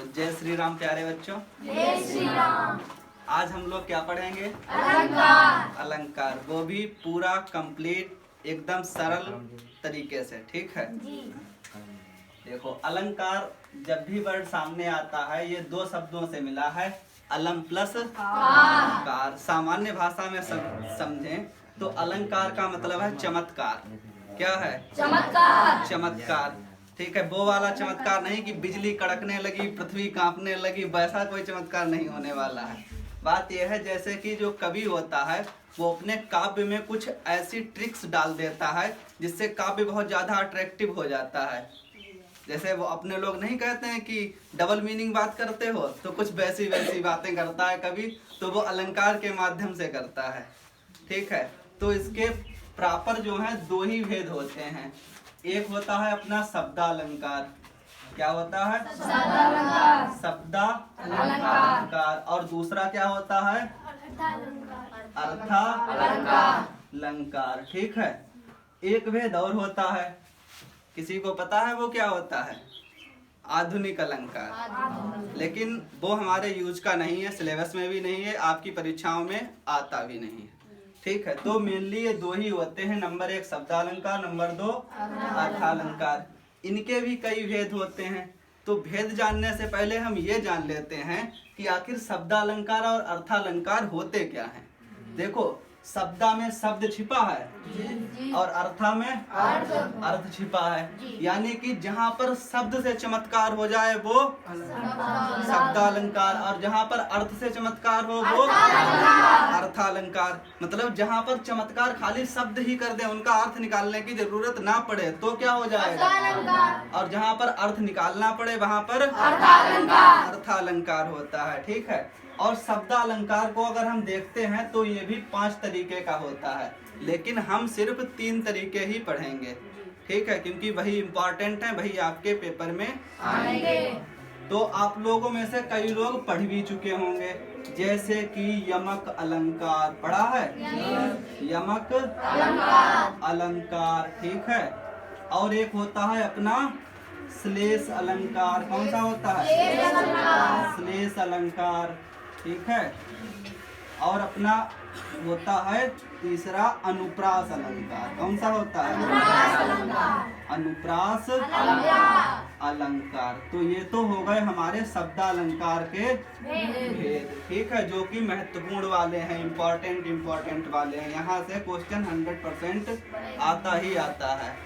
जय श्री राम प्यारे बच्चों। जय श्री राम। आज हम लोग क्या पढ़ेंगे? अलंकार। अलंकार, वो भी पूरा कंप्लीट एकदम सरल तरीके से। ठीक है जी। देखो, अलंकार जब भी वर्ड सामने आता है ये दो शब्दों से मिला है, अलम प्लस कार। सामान्य भाषा में समझें तो अलंकार का मतलब है चमत्कार। क्या है? चमत्कार। चमत्कार। ठीक है, वो वाला चमत्कार नहीं कि बिजली कड़कने लगी, पृथ्वी कांपने लगी, वैसा कोई चमत्कार नहीं होने वाला है। बात यह है जैसे कि जो कवि होता है वो अपने काव्य में कुछ ऐसी ट्रिक्स डाल देता है जिससे काव्य बहुत ज्यादा अट्रैक्टिव हो जाता है। जैसे वो अपने लोग नहीं कहते हैं कि डबल मीनिंग बात करते हो, तो कुछ वैसी वैसी बातें करता है कवि, तो वो अलंकार के माध्यम से करता है। ठीक है, तो इसके प्रॉपर जो है दो ही भेद होते हैं। एक होता है अपना शब्दालंकार। क्या होता है? शब्दालंकार। और दूसरा क्या होता है? अर्थालंकार। ठीक है, एक भेद और होता है, किसी को पता है वो क्या होता है? आधुनिक अलंकार। लेकिन वो हमारे यूज का नहीं है, सिलेबस में भी नहीं है, आपकी परीक्षाओं में आता भी नहीं है। ठीक है, तो मेनली ये दो ही होते हैं, नंबर एक शब्दालंकार, नंबर दो अर्थालंकार। इनके भी कई भेद होते हैं, तो भेद जानने से पहले हम ये जान लेते हैं कि आखिर शब्दालंकार और अर्थालंकार होते क्या हैं। देखो, शब्दा में शब्द छिपा है और अर्था में अर्थ छिपा है, यानी कि जहाँ पर शब्द से चमत्कार हो जाए वो शब्दालंकार, और जहाँ पर अर्थ से चमत्कार हो वो अर्थालंकार। मतलब जहाँ पर चमत्कार खाली शब्द ही कर दे, उनका अर्थ निकालने की जरूरत ना पड़े तो क्या हो जाएगा? और जहाँ पर अर्थ निकालना पड़े वहाँ पर अर्थालंकार होता है। ठीक है, और शब्दालंकार को अगर हम देखते हैं तो ये भी 5 तरीके का होता है, लेकिन हम सिर्फ 3 तरीके ही पढ़ेंगे। ठीक है, क्योंकि वही इम्पोर्टेंट है, वही आपके पेपर में आएंगे। तो आप लोगों में से कई लोग पढ़ भी चुके होंगे, जैसे कि यमक अलंकार पढ़ा है। यमक अलंकार। ठीक है, और एक होता है अपना श्लेष अलंकार। कौन सा होता है? श्लेष अलंकार। ठीक है, और अपना होता है तीसरा अनुप्रास अलंकार। कौन सा होता है? अनुप्रास अलंकार। तो ये तो हो गए हमारे शब्दालंकार के भेद। ठीक है, जो कि महत्वपूर्ण वाले हैं, इम्पोर्टेंट वाले हैं। यहाँ से क्वेश्चन 100% आता ही आता है।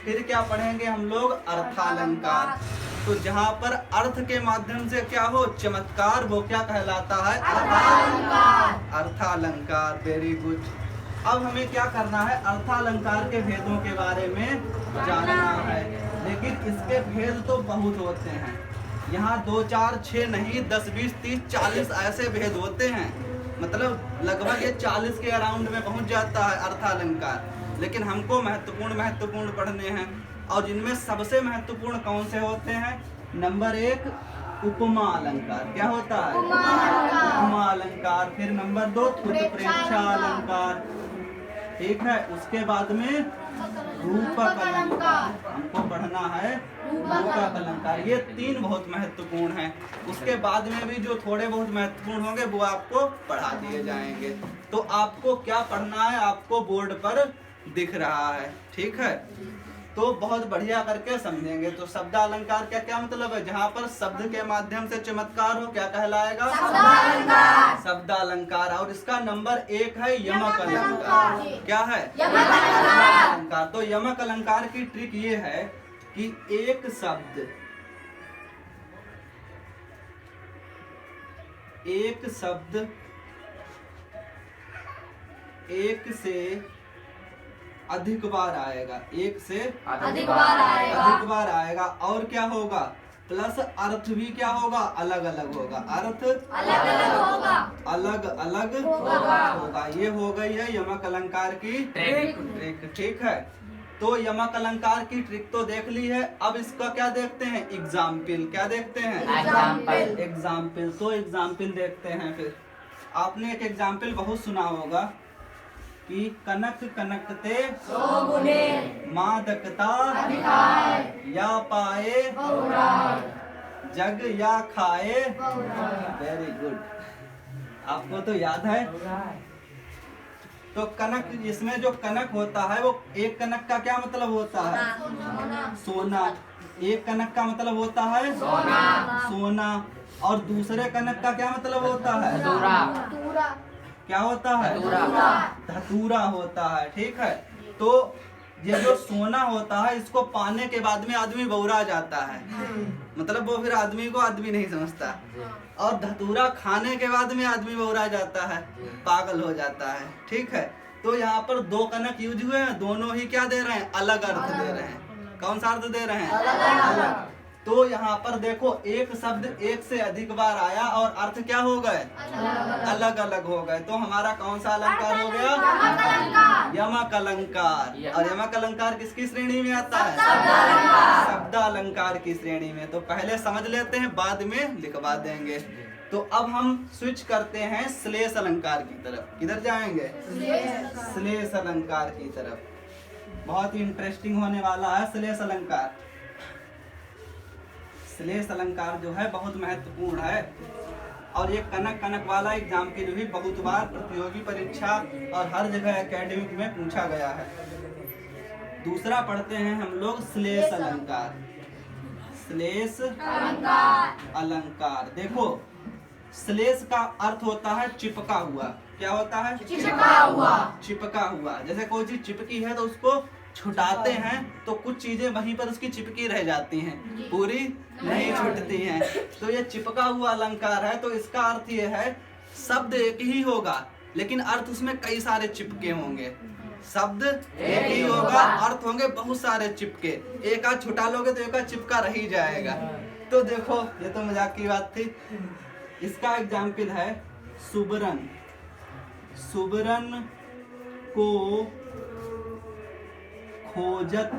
फिर क्या पढ़ेंगे हम लोग? अर्थालंकार। तो जहाँ पर अर्थ के माध्यम से क्या हो चमत्कार, वो क्या कहलाता है? अर्थालंकार। Very good. अब हमें क्या करना है? अर्थालंकार के भेदों के बारे में जानना है, लेकिन इसके भेद तो बहुत होते हैं। यहाँ 2, 4, 6 नहीं, 10, 20, 30, 40 ऐसे भेद होते हैं। मतलब लगभग ये 40 के अराउंड में पहुँच जाता है अर्थालंकार। लेकिन हमको महत्वपूर्ण पढ़ने हैं, और जिनमें सबसे महत्वपूर्ण कौन से होते हैं? नंबर 1 उपमा अलंकार। क्या होता है? उपमा अलंकार। फिर नंबर 2 उत्प्रेक्षा अलंकार। ठीक है, उसके बाद में रूपक अलंकार। हमको पढ़ना है रूपक अलंकार। ये 3 बहुत महत्वपूर्ण हैं। उसके बाद में भी जो थोड़े बहुत महत्वपूर्ण होंगे वो आपको पढ़ा दिए जाएंगे। तो आपको क्या पढ़ना है आपको बोर्ड पर दिख रहा है। ठीक है, तो बहुत बढ़िया करके समझेंगे। तो शब्दालंकार का क्या मतलब है? जहाँ पर शब्द के माध्यम से चमत्कार हो, क्या कहलाएगा? शब्दालंकार। और इसका नंबर 1 है यमक अलंकार। क्या है? यमक अलंकार। तो यमक अलंकार की ट्रिक ये है कि एक शब्द एक से अधिक बार आएगा, एक से अधिक बार आएगा। और क्या होगा? प्लस अर्थ भी क्या होगा? अलग अलग होगा। अर्थ अलग अलग होगा। ये हो गई है यमक अलंकार की ट्रिक। ठीक है, तो यमक अलंकार की ट्रिक तो देख ली है। अब इसका क्या देखते हैं? एग्जाम्पल। क्या देखते हैं? एग्जाम्पल। तो एग्जाम्पल देखते हैं। फिर आपने एक एग्जाम्पल बहुत सुना होगा कि कनक कनकते मादकता या पाए जग या खाए। वेरी गुड, आपको तो याद है। तो कनक, इसमें जो कनक होता है वो एक कनक का क्या मतलब होता है? सोना। एक कनक का मतलब होता है सोना। और दूसरे कनक का क्या मतलब होता है? क्या होता है? धतूरा होता है। ठीक है, तो ये जो सोना होता है इसको पाने के बाद में आदमी बौरा जाता है, मतलब वो फिर आदमी को आदमी नहीं समझता। और धतूरा खाने के बाद में आदमी बौरा जाता है, पागल हो जाता है। ठीक है, तो यहाँ पर दो कनक यूज हुए हैं, दोनों ही क्या दे रहे हैं? अलग अर्थ दे रहे हैं। कौन सा अर्थ दे रहे हैं? अलग। तो यहाँ पर देखो एक शब्द एक से अधिक बार आया और अर्थ क्या हो गए? अलग अलग हो गए। तो हमारा कौन सा अलंकार हो गया? यमक अलंकार। और यमक अलंकार किसकी श्रेणी में आता है? शब्द अलंकार की श्रेणी में। तो पहले समझ लेते हैं, बाद में लिखवा देंगे। तो अब हम स्विच करते हैं श्लेष अलंकार की तरफ। किधर जाएंगे? श्लेष अलंकार की तरफ। बहुत ही इंटरेस्टिंग होने वाला है श्लेष अलंकार। श्लेष अलंकार जो है बहुत महत्वपूर्ण है और ये कनक कनक वाला एग्जाम के लिए भी बहुत बार प्रतियोगी परीक्षा और हर जगह एकेडमिक में पूछा गया है। दूसरा पढ़ते हैं हम लोग श्लेष अलंकार। श्लेष अलंकार, देखो श्लेष का अर्थ होता है चिपका हुआ। क्या होता है? चिपका हुआ। जैसे कोई चीज चिपकी है तो उसको छुटाते हैं तो कुछ चीजें वहीं पर उसकी चिपकी रह जाती हैं, पूरी नहीं छूटती हैं। तो ये चिपका हुआ अलंकार है। तो इसका अर्थ ये है, शब्द एक ही होगा लेकिन अर्थ उसमें कई सारे चिपके होंगे। शब्द एक ही होगा, अर्थ होंगे बहुत सारे चिपके। एक आध छुटा लोगे तो एक आध चिपका रह ही जाएगा। तो देखो ये तो मजाक की बात थी। इसका एग्जाम्पल है सुबरन। सुबरन को खोजत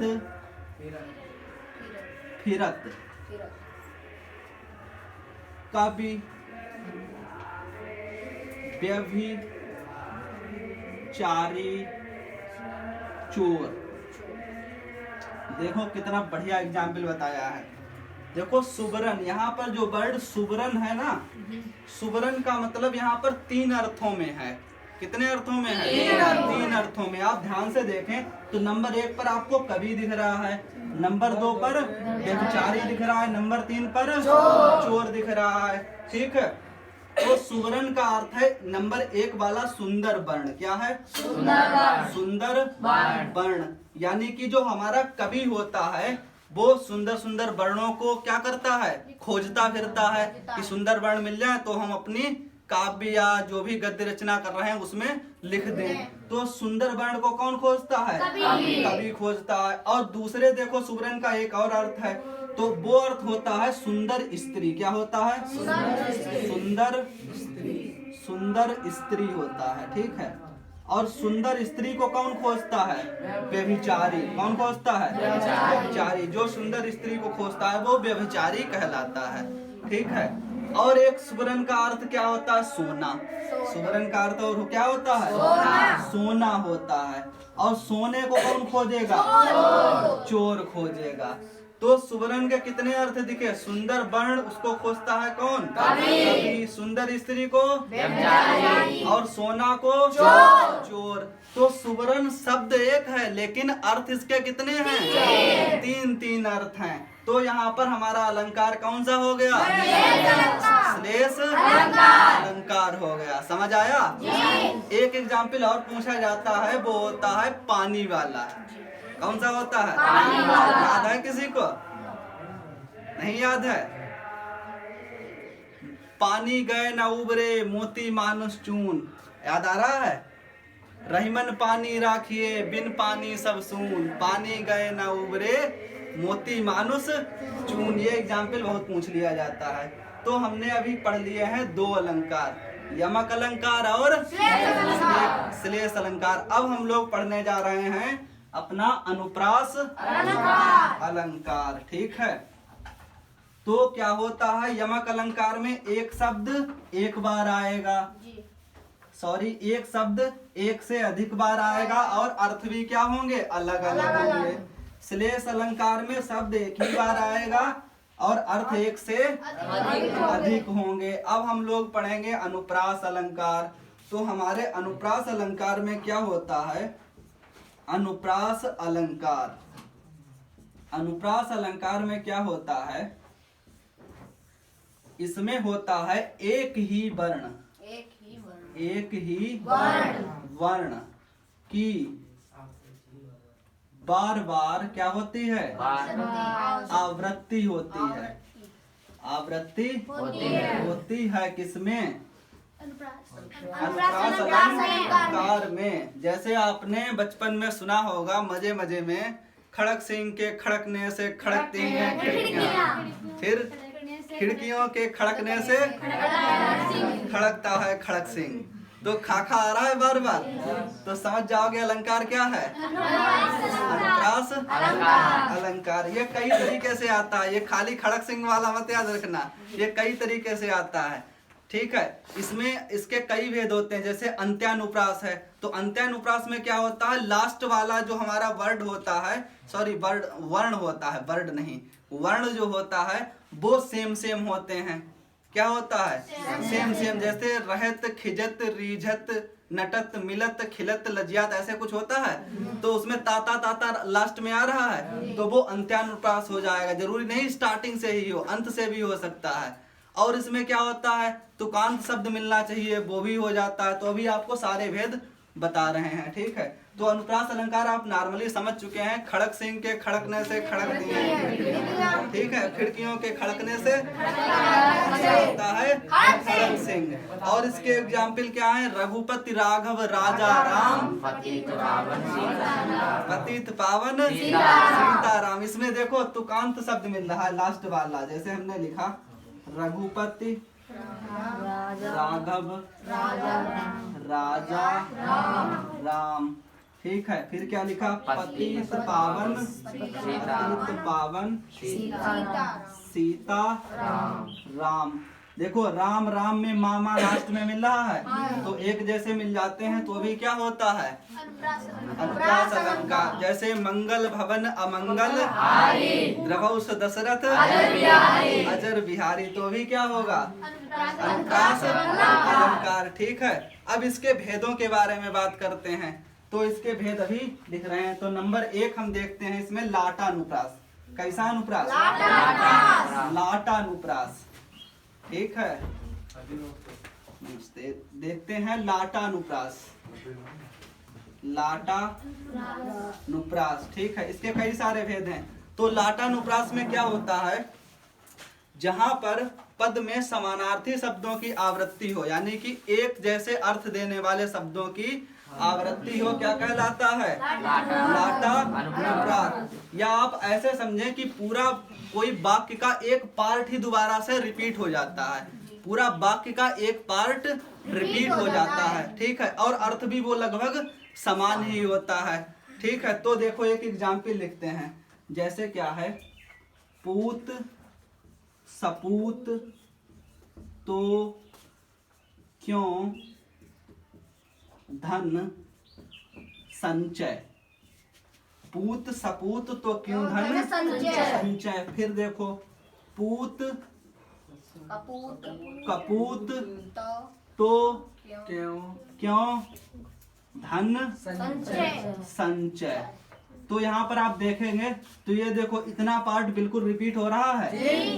फिरत कवि व्यभिचारी चोर। देखो कितना बढ़िया एग्जाम्पल बताया है। देखो सुबरन, यहाँ पर जो वर्ड सुबरन है ना, सुबरन का मतलब यहाँ पर तीन अर्थों में है। कितने अर्थों में है? तीन अर्थों में। आप ध्यान से देखें तो नंबर 1 पर आपको कवि दिख रहा है, नंबर 2 पर व्यभिचारी दिख रहा है, नंबर 3 पर चोर दिख रहा है। ठीक है, तो सुवर्ण का अर्थ है नंबर 1 वाला सुंदर वर्ण। क्या है? सुंदर वर्ण। यानी कि जो हमारा कवि होता है वो सुंदर सुंदर वर्णों को क्या करता है? खोजता फिरता है कि सुंदर वर्ण मिल जाए तो हम अपनी काव्य या जो भी गद्य रचना कर रहे हैं उसमें लिख दें। तो सुंदर वर्ण को कौन खोजता है? कवि खोजता है। और दूसरे देखो सुवर्ण का एक और अर्थ है, तो वो अर्थ होता है सुंदर स्त्री। क्या होता है? सुंदर स्त्री होता है। ठीक है, और सुंदर स्त्री को कौन खोजता है? व्यभिचारी। कौन खोजता है? व्यभिचारी। जो सुंदर स्त्री को खोजता है वो व्यभिचारी कहलाता है। ठीक है, और एक सुवर्ण का अर्थ क्या होता है? सोना। सुवर्ण का अर्थ और क्या होता है? सोना होता है। और सोने को कौन खोजेगा? चोर खोजेगा। तो सुवर्ण के कितने अर्थ दिखे? सुंदर वर्ण उसको खोजता है कौन? कवि। सुंदर स्त्री को व्यभिचारी, और सोना को चोर। तो सुवर्ण शब्द एक है लेकिन अर्थ इसके कितने हैं? तीन अर्थ हैं। तो यहाँ पर हमारा अलंकार कौन सा हो गया? श्लेष अलंकार हो गया। समझ आया? एक एग्जाम्पल और पूछा जाता है, वो होता है पानी वाला। कौन सा होता है? याद है किसी को? नहीं याद है? पानी गए न उबरे मोती मानुष चून। याद आ रहा है? रहीमन पानी राखिए बिन पानी सब सून। पानी गए न उबरे मोती मानुष चून। ये एग्जाम्पल बहुत पूछ लिया जाता है। तो हमने अभी पढ़ लिए हैं 2 अलंकार, यमक अलंकार और श्लेष अलंकार। अब हम लोग पढ़ने जा रहे हैं अपना अनुप्रास अलंकार। ठीक है, तो क्या होता है? यमक अलंकार में एक शब्द एक बार आएगा, एक शब्द एक से अधिक बार आएगा और अर्थ भी क्या होंगे? अलग अलग होंगे। श्लेष अलंकार में शब्द एक ही बार आएगा और अर्थ एक से अधिक होंगे। अब हम लोग पढ़ेंगे अनुप्रास अलंकार। तो हमारे अनुप्रास अलंकार में क्या होता है? अनुप्रास अलंकार, अनुप्रास अलंकार में क्या होता है? इसमें होता है एक ही वर्ण, एक ही वर्ण की बार बार क्या होती है? आवृत्ति होती है। आवृत्ति होती है किसमें? अनुप्रास अलंकार में। जैसे आपने बचपन में सुना होगा मजे मजे में, खड़क सिंह के खड़कने से खड़कती हैं खिड़कियां, फिर खिड़कियों के खड़कने से खड़कता है खड़क सिंह। तो खाखा आ रहा है बार बार, तो समझ जाओगे अलंकार क्या है? अनुप्रास अलंकार। ये कई तरीके से आता है, ये खाली खड़क सिंह वाला मत याद रखना, ये कई तरीके से आता है। ठीक है, इसमें इसके कई भेद होते हैं। जैसे अंत्यानुप्रास है, तो अंत्यानुप्रास में क्या होता है? लास्ट वाला जो हमारा वर्ड होता है, सॉरी वर्ड, वर्ण होता है, वर्ड नहीं, वर्ण जो होता है वो सेम सेम होते हैं। क्या होता है? Same same. जैसे रहत, खिजत, रीझत, नटत, मिलत, खिलत, लज्जात, ऐसे कुछ होता है, तो उसमें ताता ताता लास्ट में आ रहा है, तो वो अंत्यानुप्रास हो जाएगा। जरूरी नहीं स्टार्टिंग से ही हो, अंत से भी हो सकता है। और इसमें क्या होता है? तुकांत शब्द मिलना चाहिए, वो भी हो जाता है। तो अभी आपको सारे भेद बता रहे हैं। ठीक है, तो अनुप्रास अलंकार आप नॉर्मली समझ चुके हैं। खड़क सिंह के खड़कने से खड़कती हैं, ठीक है, खिड़कियों के खड़कने से होता है खड़क सिंह। और इसके एग्जाम्पल क्या है? रघुपति राघव राजा राम, पतित पावन सीताराम। इसमें देखो तुकांत शब्द मिल रहा है लास्ट वाला। जैसे हमने लिखा रघुपति राघव राजा राम, ठीक है। फिर क्या लिखा? पतित पावन सीता राम। देखो राम राम में मामा लास्ट में मिल रहा है, तो एक जैसे मिल जाते हैं, तो अभी क्या होता है? अनुप्रास अलंकार। जैसे मंगल भवन अमंगल द्रवौस दशरथ अजर बिहारी, तो भी क्या होगा? अनुप्रास अलंकार। ठीक है, अब इसके भेदों के बारे में बात करते हैं। तो इसके भेद अभी लिख रहे हैं। तो नंबर 1 हम देखते हैं इसमें लाटानुप्रास। कैसा अनुप्रास? लाटानुप्रास। ठीक है, देखते हैं लाटानुप्रास। लाटानुप्रास, ठीक है, इसके कई सारे भेद हैं। तो लाटानुप्रास में क्या होता है? जहां पर पद में समानार्थी शब्दों की आवृत्ति हो, यानी कि एक जैसे अर्थ देने वाले शब्दों की आवृत्ति हो, क्या कहलाता है? लाटानुप्रास। या आप ऐसे समझें कि पूरा कोई वाक्य का एक पार्ट ही दोबारा से रिपीट हो जाता है, पूरा वाक्य का एक पार्ट रिपीट हो जाता है। ठीक है, और अर्थ भी वो लगभग समान ही होता है। ठीक है, तो देखो एक एग्जाम्पल लिखते हैं। जैसे क्या है? पूत सपूत तो क्यों धन संचय। पूत सपूत तो क्यों धन संचय। फिर देखो पूत कपूत तो क्यों धन संचय। तो यहाँ पर आप देखेंगे तो ये देखो इतना पार्ट बिल्कुल रिपीट हो रहा है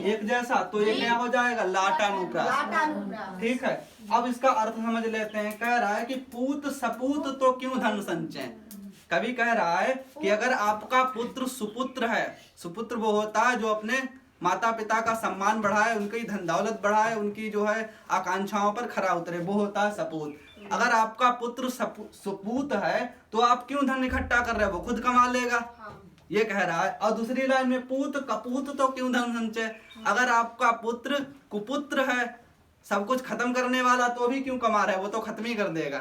एक जैसा, तो ये क्या हो जाएगा? लाटानुप्रास। ठीक है, अब इसका अर्थ समझ लेते हैं। कह रहा है कि पूत सपूत तो क्यों धन संचय। कवि कह रहा है कि अगर आपका पुत्र सुपुत्र है, सुपुत्र वो होता है जो अपने माता पिता का सम्मान बढ़ाए, उनकी धन दौलत बढ़ाए, उनकी जो है आकांक्षाओं पर खरा उतरे, वो होता है सपूत। अगर आपका पुत्र सुपूत है तो आप क्यों धन इकट्ठा कर रहे हो? वो खुद कमा लेगा, ये कह रहा है। और दूसरी लाइन में पूत कपूत तो क्यों धन संचय। अगर आपका पुत्र कुपुत्र है, सब कुछ खत्म करने वाला, तो भी क्यों कमा रहा है? वो तो खत्म ही कर देगा।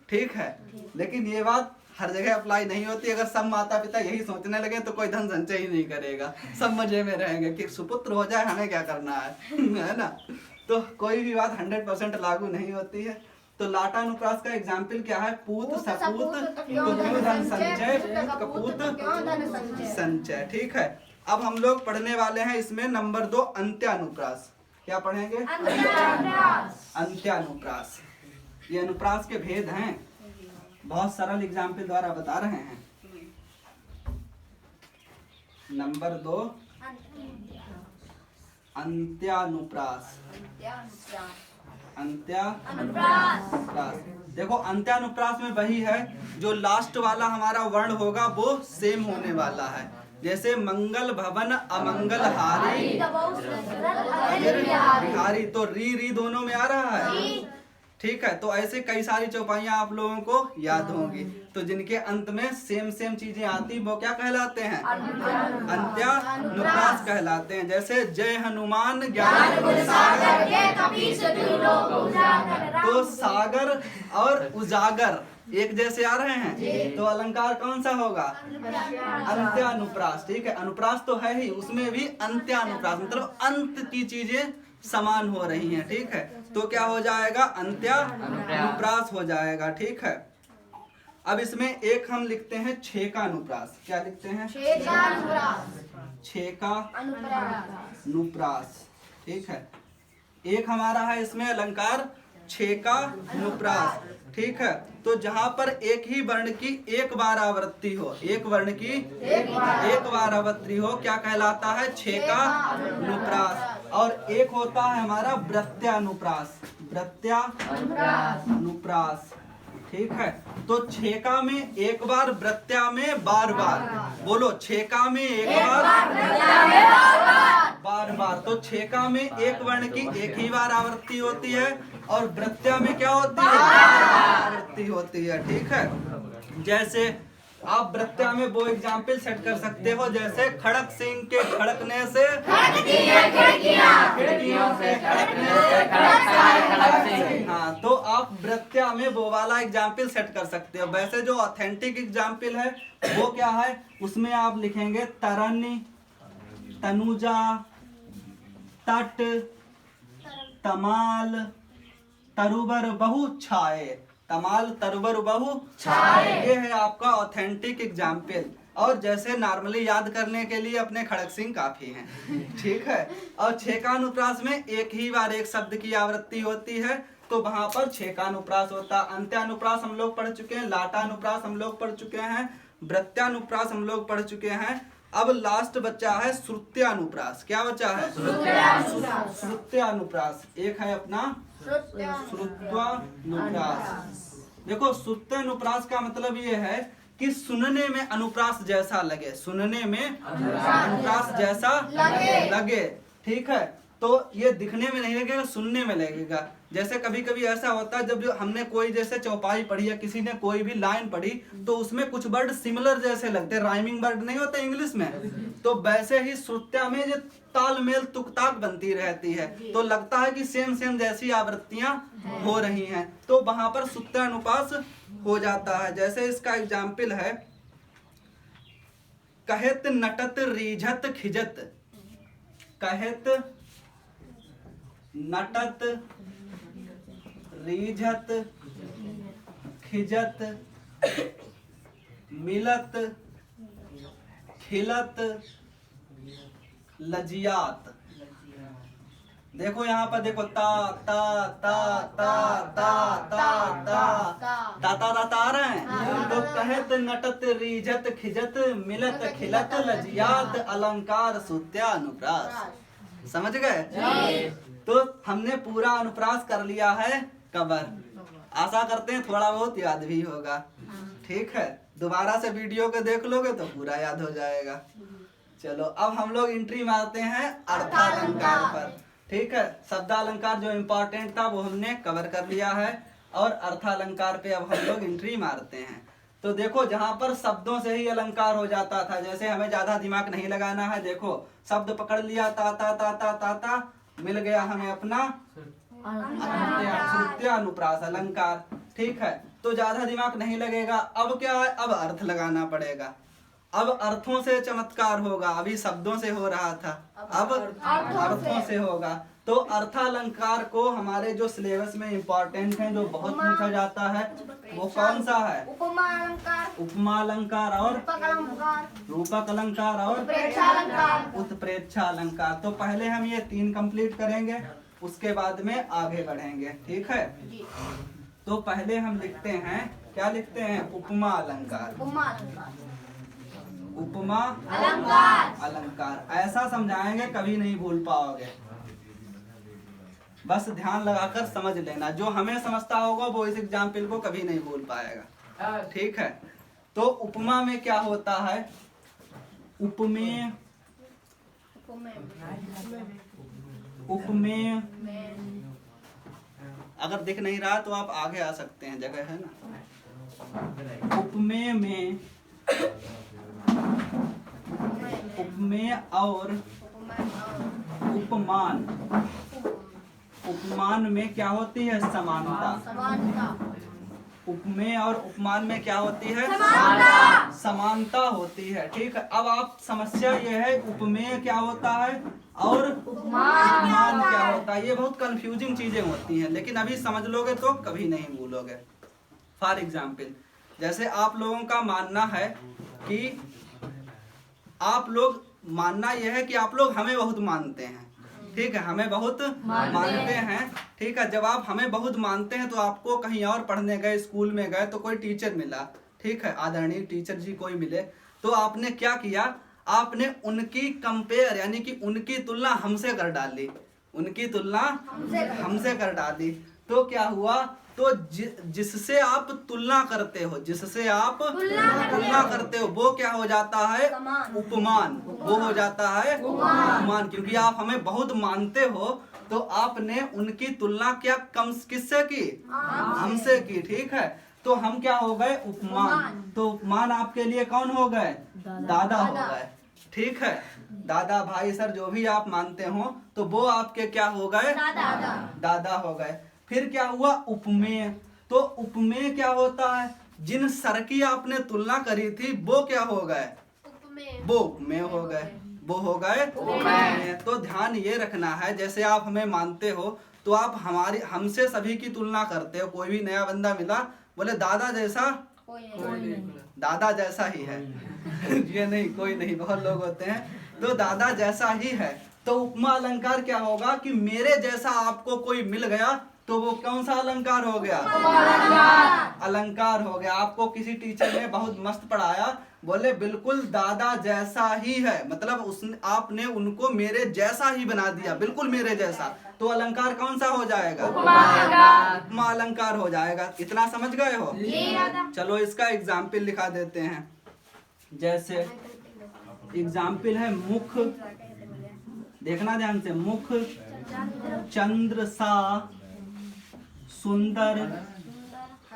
ठीक है, लेकिन ये बात हर जगह अप्लाई नहीं होती। अगर सब माता पिता यही सोचने लगे तो कोई धन संचय ही नहीं करेगा, सब मजे में रहेंगे कि सुपुत्र हो जाए, हमें क्या करना है है ना। तो कोई भी बात 100% लागू नहीं होती है। तो लाटानुप्रास का एग्जाम्पल क्या है? पूत सपूत तो क्यों धन संचय, पूत कपूत संचय। ठीक है, अब हम लोग पढ़ने वाले हैं इसमें नंबर 2 अंत्यानुप्रास। क्या पढ़ेंगे? अंत्यानुप्रास। ये अनुप्रास के भेद हैं, बहुत सरल एग्जाम्पल द्वारा बता रहे हैं। नंबर 2 अंत्यानुप्रास। अंत्यानुप्रास। देखो अंत्यानुप्रास में वही है, जो लास्ट वाला हमारा वर्ण होगा वो सेम होने वाला है। जैसे मंगल भवन अमंगल हारी बिहारी, तो री दोनों में आ रहा है। ठीक है, तो ऐसे कई सारी चौपाइयां आप लोगों को याद होंगी। तो जिनके अंत में सेम चीजें आती वो क्या कहलाते हैं? अंत्यानुप्रास कहलाते हैं। जैसे जय हनुमान ज्ञान गुण सागर, तो सागर और उजागर एक जैसे आ रहे हैं, तो अलंकार कौन सा होगा? अंत्यानुप्रास। ठीक है, अनुप्रास तो है ही, उसमें भी अंत्यानुप्रास, मतलब अंत की चीजें समान हो रही हैं। ठीक है, तो क्या हो जाएगा? अंत्यानुप्रास हो जाएगा। ठीक है, अब इसमें एक हम लिखते हैं छेकानुप्रास। क्या लिखते हैं? छेकानुप्रास। ठीक है, एक हमारा है इसमें अलंकार छेकानुप्रास। ठीक है, तो जहां पर एक ही वर्ण की एक बार आवृत्ति हो, एक वर्ण की एक बार आवृत्ति हो, क्या कहलाता है? छेकानुप्रास। और एक होता है हमारा वृत्यानुप्रास। वृत्यानुप्रास। ठीक है, तो छेका में एक बार, वृत्या में बार बार। बोलो, छेका में एक बार। तो छेका में एक वर्ण की एक ही बार आवृत्ति होती है, और वृत्या में क्या होती है? आवृत्ति होती है। ठीक है, जैसे आप वृत्या में वो एग्जाम्पल सेट कर सकते हो, जैसे खड़क सिंह के खड़कने से खिड़कियों से खड़कने से। हाँ, तो आप वृत्या में वो वाला एग्जाम्पल सेट कर सकते हो। वैसे जो ऑथेंटिक एग्जाम्पल है वो क्या है? उसमें आप लिखेंगे तरन, तनुजा, तट, तमाल, तरुबर बहु छाए। तमाल तरुबर बहु छाए, ये है आपका ऑथेंटिक एग्जाम्पल। और जैसे नॉर्मली याद करने के लिए अपने खड़क सिंह काफी हैं। ठीक है, और छेकानुप्रास में एक ही बार एक शब्द की आवृत्ति होती है, तो वहां पर छेकानुप्रास होता। अंत्यानुप्रास हम लोग पढ़ चुके हैं, लाटानुप्रास हम लोग पढ़ चुके हैं, वृत्यानुप्रास हम लोग पढ़ चुके हैं। अब लास्ट बच्चा है श्रुत्यानुप्रास। क्या बचा है? श्रुत्यानुप्रास। एक है अपना श्रुत्वानुप्रास। देखो, श्रुत्यानुप्रास का मतलब ये है कि सुनने में अनुप्रास जैसा लगे, सुनने में अनुप्रास जैसा लगे। ठीक है, तो ये दिखने में नहीं लगेगा, सुनने में लगेगा। जैसे कभी कभी ऐसा होता है, जब जो हमने कोई जैसे चौपाई पढ़ी या किसी ने कोई भी लाइन पढ़ी, तो उसमें कुछ वर्ड सिमिलर जैसे लगते हैं, राइमिंग वर्ड नहीं होते इंग्लिश में, तो वैसे ही श्रुत्या में जो तालमेल तुकताक बनती रहती है, तो लगता है कि सेम जैसी आवृत्तियां हो रही हैं, तो वहां पर श्रुत्यानुप्रास हो जाता है। जैसे इसका एग्जाम्पल है, कहत नटत रीझत खिजत। कहत नटत रीझत खिजत मिलत खिलत लजियात। देखो यहाँ पर देखो, ता ता ता ता ता ता ता ता आ रहे हैं। तो कहत नटत रीझत खिजत मिलत खिलत लजियात अलंकार श्रुत्यानुप्रास। समझ गए? तो हमने पूरा अनुप्रास कर लिया है कवर। आशा करते हैं थोड़ा बहुत याद भी होगा। ठीक है, दोबारा से वीडियो को देख लोगे तो पूरा याद हो जाएगा। चलो, अब हम लोग एंट्री मारते हैं अर्थालंकार पर। ठीक है, शब्दालंकार जो इम्पोर्टेंट था वो हमने कवर कर लिया है, और अर्थालंकार पे अब हम लोग एंट्री मारते हैं। तो देखो, जहां पर शब्दों से ही अलंकार हो जाता था, जैसे हमें ज्यादा दिमाग नहीं लगाना है। देखो, शब्द पकड़ लिया, ता ता ता ता ता ता, मिल गया हमें अपना श्रुत्यानुप्रास अलंकार। ठीक है, तो ज्यादा दिमाग नहीं लगेगा। अब क्या है? अब अर्थ लगाना पड़ेगा। अब अर्थों से चमत्कार होगा। अभी शब्दों से हो रहा था, अब अर्थों से होगा। तो अर्थालंकार को हमारे जो सिलेबस में इम्पोर्टेंट है, जो बहुत पूछा जाता है, वो कौन सा है? उपमा अलंकार, उपमा अलंकार और रूपक अलंकार, रूपक अलंकार और उत्प्रेक्षा अलंकार। उत्प्रेक्षा अलंकार। तो पहले हम ये 3 कंप्लीट करेंगे, उसके बाद में आगे बढ़ेंगे, ठीक है। तो पहले हम लिखते हैं, क्या लिखते हैं? उपमा अलंकार। उपमा अलंकार, उपमा अलंकार। अलंकार ऐसा समझाएंगे कभी नहीं भूल पाओगे, बस ध्यान लगाकर समझ लेना। जो हमें समझता होगा वो इस एग्जाम्पल को कभी नहीं भूल पाएगा, ठीक है। तो उपमा में क्या होता है? उपमेय, उपमेय अगर दिख नहीं रहा तो आप आगे आ सकते हैं, जगह है ना। उपमेय में, उपमेय और उपमान, उपमान में क्या होती है? समानता। समानता, उपमेय और उपमान में क्या होती है? समानता। समानता होती है, ठीक है। अब आप समस्या ये है, उपमेय क्या होता है और उपमान क्या होता है? ये बहुत कंफ्यूजिंग चीजें होती हैं, लेकिन अभी समझ लोगे तो कभी नहीं भूलोगे। फॉर एग्जाम्पल, जैसे आप लोगों का मानना है कि आप लोग, मानना यह है कि आप लोग हमें बहुत मानते हैं, ठीक है, हमें बहुत मानते हैं, ठीक है। जब आप हमें बहुत मानते हैं तो आपको कहीं और पढ़ने गए, स्कूल में गए तो कोई टीचर मिला, ठीक है, आदरणीय टीचर जी कोई मिले, तो आपने क्या किया? आपने उनकी कंपेयर यानी कि उनकी तुलना हमसे कर डाली, उनकी तुलना हमसे कर डाली। तो क्या हुआ? तो जिससे आप तुलना करते हो, जिससे आप तुलना करते हो, वो क्या हो जाता है? उपमान। वो हो जाता है उपमान, क्योंकि आप हमें बहुत मानते हो तो आपने उनकी तुलना क्या कम किससे की? हमसे की, ठीक है। तो हम क्या हो गए? उपमान। तो उपमान आपके लिए कौन हो गए? दादा हो गए, ठीक है। दादा, भाई, सर जो भी आप मानते हो तो वो आपके क्या हो गए? दादा हो गए। फिर क्या हुआ? उपमेय। तो उपमेय क्या होता है? जिन सर की आपने तुलना करी थी वो क्या हो गए? वो उपमेय हो गए, वो हो गए उपमेय। तो ध्यान ये रखना है, जैसे आप हमें मानते हो तो आप हमारी, हमसे सभी की तुलना करते हो। कोई भी नया बंदा मिला, बोले दादा जैसा, दादा जैसा ही है ये नहीं, कोई नहीं, बहुत लोग होते हैं, तो दादा जैसा ही है। तो उपमा अलंकार क्या होगा कि मेरे जैसा आपको कोई मिल गया तो वो कौन सा अलंकार हो गया? अलंकार हो गया। आपको किसी टीचर ने बहुत मस्त पढ़ाया, बोले बिल्कुल दादा जैसा ही है, मतलब उसने, आपने उनको मेरे जैसा ही बना दिया, बिल्कुल मेरे जैसा, तो अलंकार कौन सा हो जाएगा? उपमा अलंकार हो जाएगा। इतना समझ गए हो? चलो इसका एग्जाम्पल लिखा देते हैं। जैसे एग्जाम्पल है मुख, देखना ध्यान से, मुख चंद्र सा सुंदर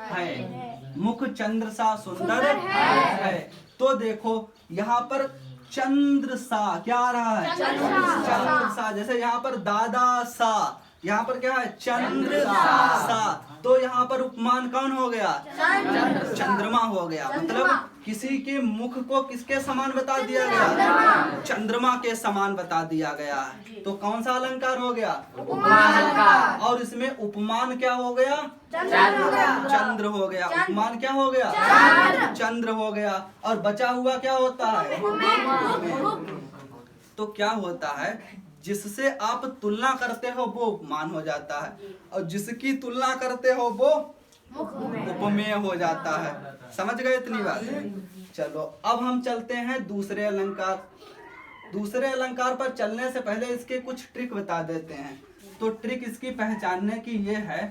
है। मुख चंद्र सा सुंदर है। तो देखो यहाँ पर चंद्र सा क्या आ रहा है? चंद्र सा। जैसे यहाँ पर दादा सा, यहाँ पर क्या है? चंद्र सा। तो यहाँ पर उपमान कौन हो गया? चंद्रमा हो गया। मतलब किसी के मुख को किसके समान बता दिया गया? चंद्रमा के समान बता दिया गया। तो कौन सा अलंकार हो गया? उपमान। और इसमें उपमान क्या हो गया? चंद्र हो गया। उपमान क्या हो गया? चंद्र हो गया। और बचा हुआ क्या होता है? तो क्या होता है, जिससे आप तुलना करते हो वो उपमान हो जाता है, और जिसकी तुलना करते हो वो उपमेय हो जाता है। समझ गए इतनी बात? चलो अब हम चलते हैं दूसरे अलंकार। दूसरे अलंकार पर चलने से पहले इसके कुछ ट्रिक बता देते हैं। तो ट्रिक इसकी पहचानने की ये है,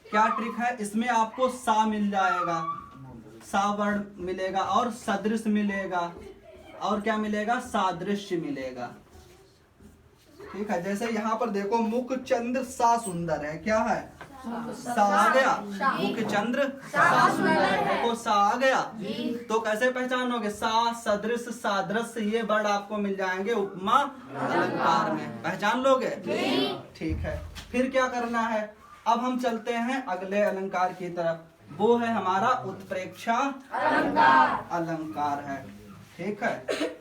क्या ट्रिक है? इसमें आपको सा मिल जाएगा, सा वर्ड मिलेगा, और सदृश मिलेगा, और क्या मिलेगा? सादृश्य मिलेगा, ठीक है। जैसे यहाँ पर देखो, मुख चंद्र सा सुंदर है, क्या है? सा आ गया। मुख चंद्र सा सुंदर है, देखो सा आ गया। तो कैसे पहचानोगे? सा, सदृश, सादृश्य, ये वर्ड आपको मिल जाएंगे उपमा अलंकार में। पहचान लोगे? ठीक है। फिर क्या करना है? अब हम चलते हैं अगले अलंकार की तरफ। वो है हमारा उत्प्रेक्षा अलंकार है, ठीक है।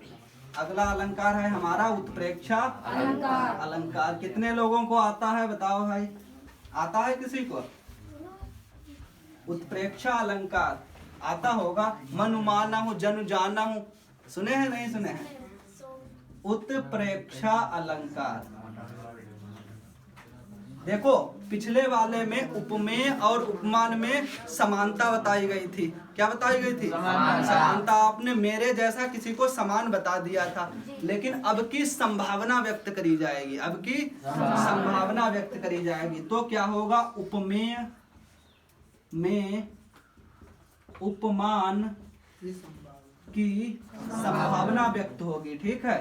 अगला अलंकार है हमारा उत्प्रेक्षा अलंकार। अलंकार। कितने लोगों को आता है बताओ भाई, आता है किसी को? उत्प्रेक्षा अलंकार आता होगा। मनु माना हूं, जनु जाना हूं, सुने हैं नहीं सुने हैं? उत्प्रेक्षा अलंकार। देखो पिछले वाले में उपमेय और उपमान में समानता बताई गई थी। क्या बताई गई थी? समानता। आपने मेरे जैसा किसी को समान बता दिया था, लेकिन अब की संभावना व्यक्त करी जाएगी। अब की संभावना व्यक्त करी जाएगी। तो क्या होगा? उपमेय में उपमान की संभावना व्यक्त होगी। ठीक है,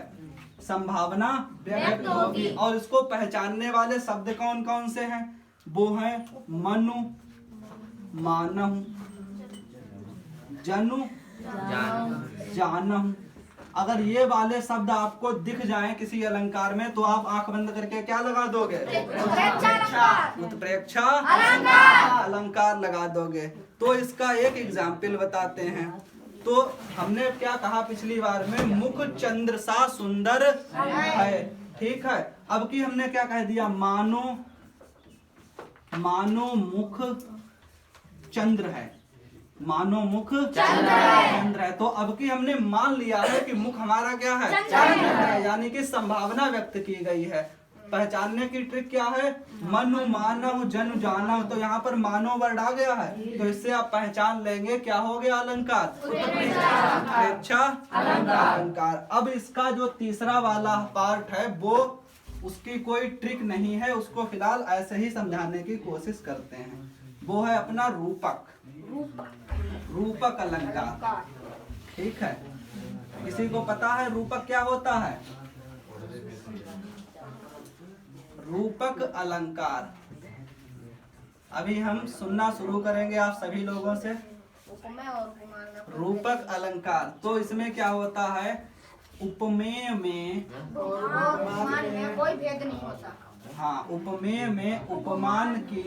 संभावना व्यक्त होगी। और इसको पहचानने वाले शब्द कौन कौन से हैं? वो हैं मनु मानहु, जनु जानहु। अगर ये वाले शब्द आपको दिख जाएं किसी अलंकार में तो आप आंख बंद करके क्या लगा दोगे? उत्प्रेक्षा अलंकार लगा दोगे। तो इसका एक एग्जाम्पल बताते हैं। तो हमने क्या कहा पिछली बार में? मुख चंद्र सा सुंदर है। ठीक है, अब की हमने क्या कह दिया? मानो मुख चंद्र है। मानो मुख चंद्र है। तो अब की हमने मान लिया है कि मुख हमारा क्या है? चंद्र है। यानी कि संभावना व्यक्त की गई है। पहचानने की ट्रिक क्या है? मनु मानव जनु जानव। तो यहाँ पर मानव वर्ड आ गया है, तो इससे आप पहचान लेंगे क्या हो गया अलंकार? उत्प्रेक्षा अलंकार। अब इसका जो तीसरा वाला पार्ट है वो उसकी कोई ट्रिक नहीं है, उसको फिलहाल ऐसे ही समझाने की कोशिश करते हैं। वो है अपना रूपक। रूपक अलंकार। ठीक है, किसी को पता है रूपक क्या होता है? रूपक अलंकार अभी हम सुनना शुरू करेंगे आप सभी लोगों से। रूपक अलंकार तो इसमें क्या होता है? उपमेय में कोई भेद नहीं होता। हाँ, उपमेय में उपमान की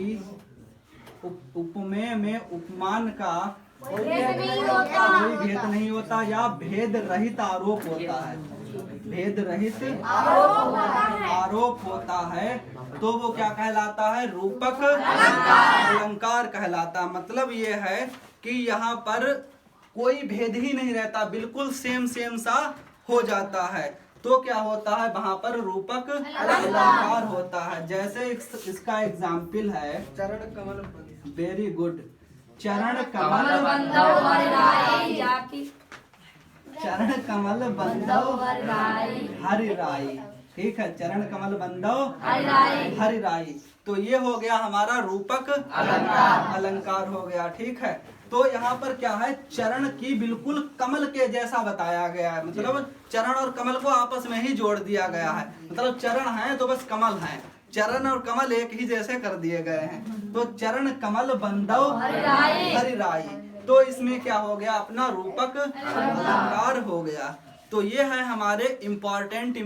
उपमेय में उपमान का कोई भेद नहीं होता। कोई भेद नहीं होता या भेद रहित आरोप होता है। भेद रहित आरोप होता है तो वो क्या कहलाता है? रूपक अलंकार कहलाता। मतलब ये है कि यहाँ पर कोई भेद ही नहीं रहता, बिल्कुल सेम सा हो जाता है। तो क्या होता है? वहां पर रूपक अलंकार होता है। जैसे इसका एग्जाम्पल है चरण कमल। Very good. चरण कमल चरण कमल बंदो हरि राई। ठीक है, चरण कमल बंदो हरि राई। तो ये हो गया हमारा रूपक अलंकार हो गया। ठीक है, तो यहाँ पर क्या है? चरण की बिल्कुल कमल के जैसा बताया गया है। मतलब चरण और कमल को आपस में ही जोड़ दिया गया है। मतलब चरण है तो बस कमल है, चरण और कमल एक ही जैसे कर दिए गए हैं। तो चरण कमल बंदो हरि राई। तो इसमें क्या हो गया? अपना रूपक अलंकार हो गया। तो ये है हमारे इम्पोर्टेंट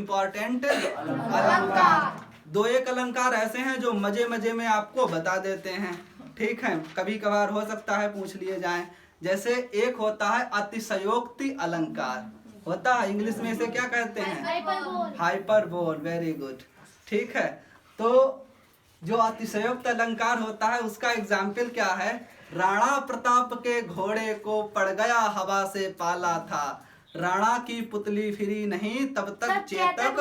अलंकार। दो एक अलंकार ऐसे हैं जो मजे में आपको बता देते हैं। ठीक है, कभी कभार हो सकता है पूछ लिए जाएं। जैसे एक होता है अतिशयोक्ति अलंकार होता है, इंग्लिश में इसे क्या कहते हैं? हाइपरबोल। Very good. ठीक है, तो जो अतिशयोक्त अलंकार होता है उसका एग्जाम्पल क्या है? राणा प्रताप के घोड़े को पड़ गया हवा से पाला था, राणा की पुतली फिरी नहीं तब तक चेतक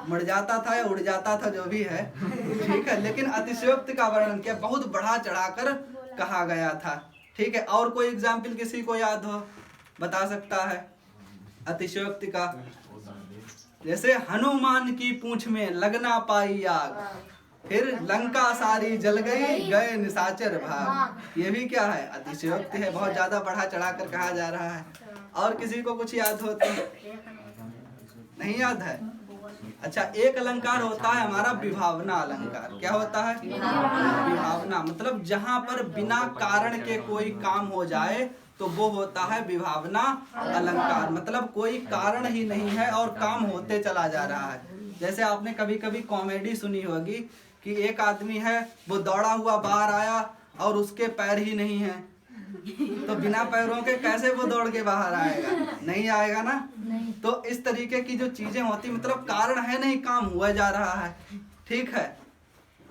मुड़ जाता था या उड़ जाता था, जो भी है। ठीक है, लेकिन अतिशयोक्ति का वर्णन किया, बहुत बढ़ा चढ़ाकर कहा गया था। ठीक है, और कोई एग्जाम्पल किसी को याद हो बता सकता है अतिशयोक्ति का? जैसे हनुमान की पूंछ में लगना पाई आग, फिर लंका सारी जल गई गए निशाचर भाग। ये भी क्या है? अतिशयोक्ति है, बहुत ज्यादा बढ़ा चढ़ाकर कहा जा रहा है। और किसी को कुछ याद हो तो? नहीं याद है? अच्छा, एक अलंकार होता है हमारा विभावना अलंकार। क्या होता है? विभावना। मतलब जहां पर बिना कारण के कोई काम हो जाए तो वो होता है विभावना अलंकार। मतलब कोई कारण ही नहीं है और काम होते चला जा रहा है। जैसे आपने कभी कभी कॉमेडी सुनी होगी कि एक आदमी है, वो दौड़ा हुआ बाहर आया और उसके पैर ही नहीं है। तो बिना पैरों के कैसे वो दौड़ के बाहर आएगा? नहीं आएगा ना। तो इस तरीके की जो चीजें होती, मतलब कारण है नहीं, काम हुआ जा रहा है। ठीक है,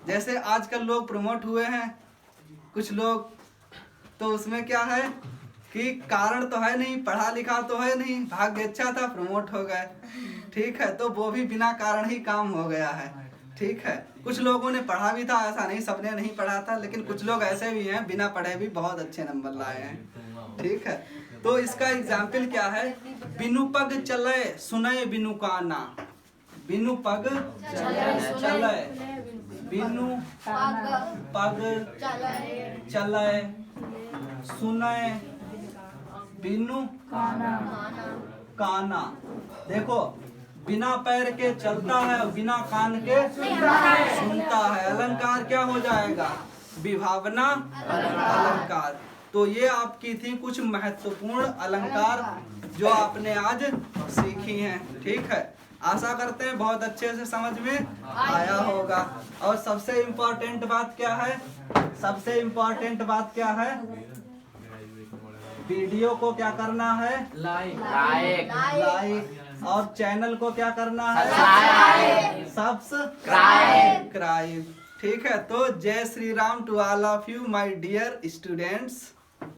जैसे आजकल लोग प्रमोट हुए हैं कुछ लोग, तो उसमें क्या है कि कारण तो है नहीं, पढ़ा लिखा तो है नहीं, भाग्य अच्छा था प्रमोट हो गए। ठीक है, तो वो भी बिना कारण ही काम हो गया है। ठीक है, कुछ लोगों ने पढ़ा भी था, ऐसा नहीं सबने नहीं पढ़ा था, लेकिन कुछ लोग ऐसे भी हैं बिना पढ़े भी बहुत अच्छे नंबर लाए हैं। ठीक है, तो इसका एग्जाम्पल क्या है? बिनु पग चले सुनय बिनु काना। बिनु पग चले, बिनु पग चले सुनय बिनु काना। देखो, बिना पैर के चलता है और बिना कान के सुनता है। अलंकार क्या हो जाएगा? विभावना अलंकार। तो ये आपकी थी कुछ महत्वपूर्ण अलंकार जो आपने आज सीखी हैं। ठीक है, आशा करते हैं बहुत अच्छे से समझ में आया होगा। और सबसे इम्पोर्टेंट बात क्या है? सबसे इम्पोर्टेंट बात क्या है? वीडियो को क्या करना है? लाइक। और चैनल को क्या करना है? सब्सक्राइब। ठीक है, तो जय Shri Ram to all of you my dear students.